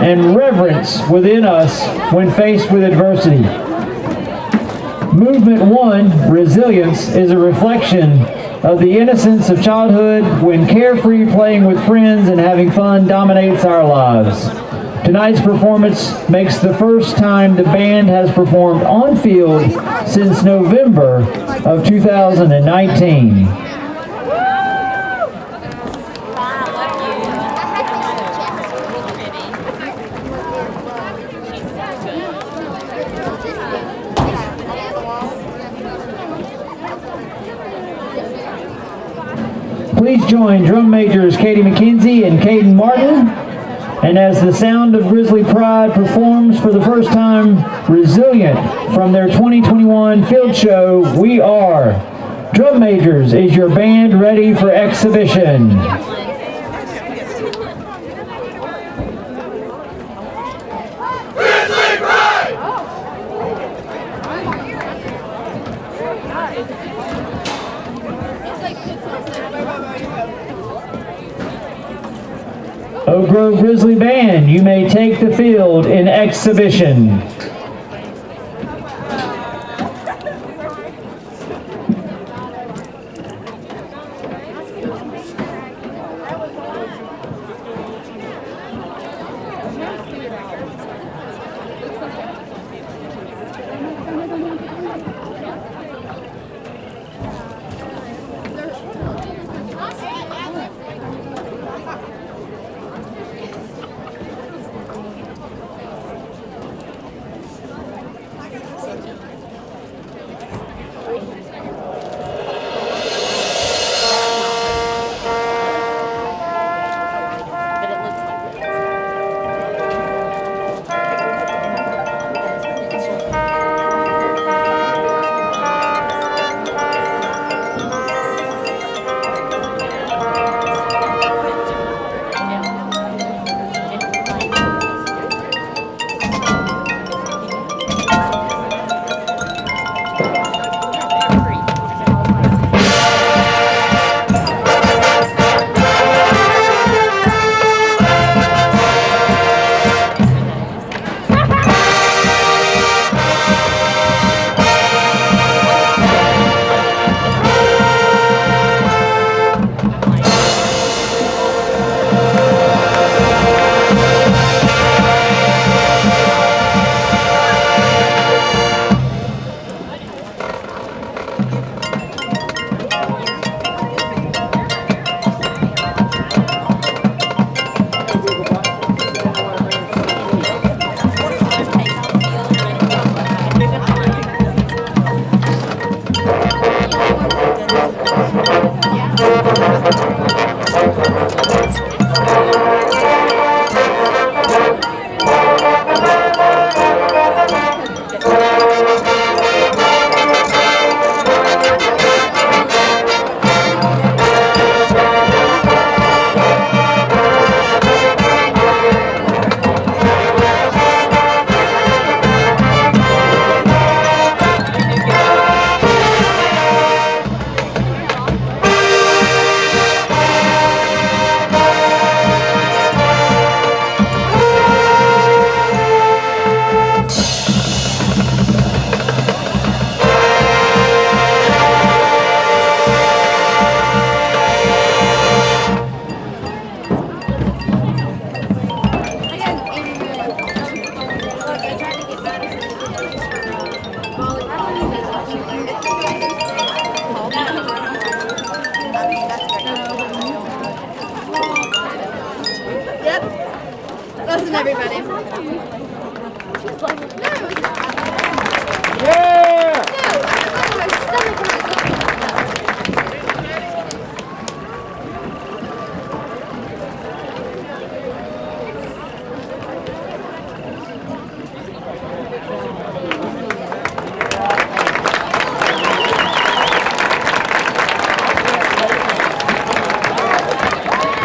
and reverence within us when faced with adversity. Movement 1, resilience, is a reflection of the innocence of childhood when carefree playing with friends and having fun dominates our lives. Tonight's performance makes the first time the band has performed on field since November of 2019. Please join drum majors Katie McKenzie and Caden Martin. And as the sound of Grizzly Pride performs for the first time, Resilient, from their 2021 field show, We Are. Drum majors, is your band ready for exhibition? Oak Grove Grizzly Band, you may take the field in exhibition. Listen, everybody. Yeah!